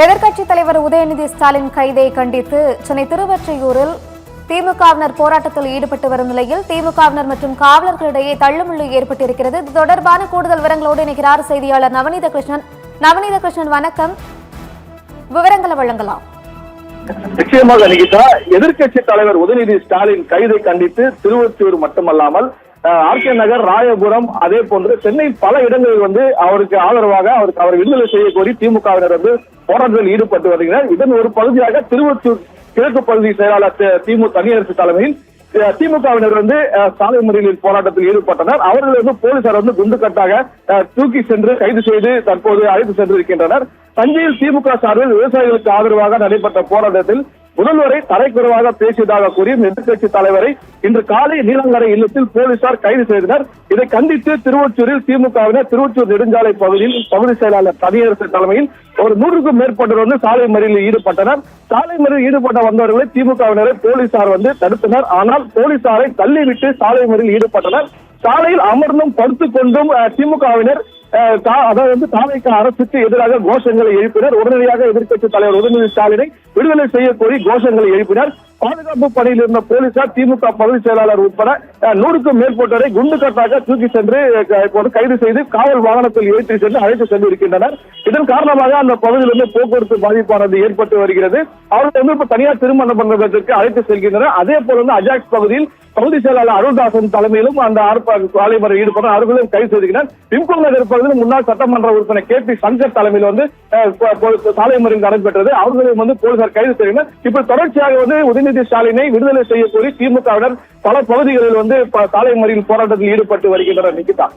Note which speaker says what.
Speaker 1: எதிர்க்கட்சித் தலைவர் உதயநிதி ஸ்டாலின் கைதை கண்டித்து சென்னை திருவொற்றியூரில் திமுகவினர் போராட்டத்தில் ஈடுபட்டு வரும் நிலையில் திமுகவினர் மற்றும் காவலர்களிடையே தள்ளுமுள்ளு ஏற்பட்டிருக்கிறது. இது தொடர்பான கூடுதல் விவரங்களோடு இணைக்கிறார் செய்தியாளர் நவநீத கிருஷ்ணன். நவநீத கிருஷ்ணன், வணக்கம். விவரங்களை வழங்கலாம்.
Speaker 2: நிச்சயமாக நிகிதா, எதிர்க்கட்சி தலைவர் உதயநிதி ஸ்டாலின் கைதை கண்டித்து திருவொற்றியூர் மட்டுமல்லாமல் ஆர்கே நகர், ராயபுரம், அதே போன்று சென்னை பல இடங்களில் அவருக்கு ஆதரவாக அவர் விடுதலை செய்ய கோரி திமுகவினர் போராட்டத்தில் ஈடுபட்டு வருகிறார். இதன் ஒரு பகுதியாக திருவொற்றியூர் கிழக்கு பகுதி செயலாளர் தனியரசு தலைமையில் திமுகவினர் சாலை மறியலில் போராட்டத்தில் ஈடுபட்டனர். அவர்கள் போலீசார் குண்டுக்கட்டாக தூக்கி சென்று கைது செய்து தற்போது அழைத்து சென்றிருக்கின்றனர். தஞ்சையில் திமுக சார்பில் விவசாயிகளுக்கு ஆதரவாக நடைபெற்ற போராட்டத்தில் முதல்வரை தரைக்குறைவாக பேசியதாக கூறியும் எதிர்க்கட்சி தலைவரை இன்று காலை நீலங்கரை இல்லத்தில் போலீசார் கைது செய்தனர். இதை கண்டித்து திருவொற்றியூரில் திமுகவினர் திருவொற்றியூர் நெடுஞ்சாலை பகுதியில் பகுதி செயலாளர் தனியரசு தலைமையில் ஒரு 100க்கும் மேற்பட்டோர் சாலை மறியலில் ஈடுபட்டனர். சாலை மறியலில் ஈடுபட்ட வந்தவர்களை திமுகவினரை போலீசார் தடுத்தனர். ஆனால் போலீசாரை தள்ளிவிட்டு சாலை மறியலில் ஈடுபட்டனர். சாலையில் அமர்ந்தும் படுத்துக் கொண்டும் திமுகவினர் தாவேக அரசுக்கு எதிராக கோஷங்களை எழுப்பினர். உடனடியாக எதிர்க்கட்சி தலைவர் உதயநிதி ஸ்டாலினை விடுதலை செய்ய கோரி கோஷங்களை எழுப்பினர். பாதுகாப்பு பணியில் இருந்த போலீசார் திமுக பகுதி செயலாளர் உட்பட 100க்கும் மேற்பட்டோரை குண்டுக்கட்டாக தூக்கி சென்று கைது செய்து காவல் வாகனத்தில் ஏற்றி சென்று அழைத்து சென்றிருக்கின்றனர். இதன் காரணமாக அந்த பகுதியில் போக்குவரத்து பாதிப்பானது ஏற்பட்டு வருகிறது. அவர்கள் தனியார் திருமண மண்டபத்திற்கு அழைத்து செல்கின்றனர். அதே போல அஜாக்ஸ் பகுதியில் பகுதி செயலாளர் அருள்தாசன் தலைமையிலும் அந்த சாலை மறியலில் ஈடுபட்ட அவர்களும் கைது செய்திருக்கிறார். பிம்கோ நகர் பகுதியில் முன்னாள் சட்டமன்ற உறுப்பினர் KP சங்கர் தலைமையில் சாலை மறியல் நடைபெற்றது. அவர்களையும் போலீசார் கைது செய்தனர். இப்ப தொடர்ச்சியாக உதயநிதி ஸ்டாலினை விடுதலை செய்ய கோரி திமுகவினர் பல பகுதிகளில் சாலை மறியல் போராட்டத்தில் ஈடுபட்டு வருகின்றனர். நிகிதா.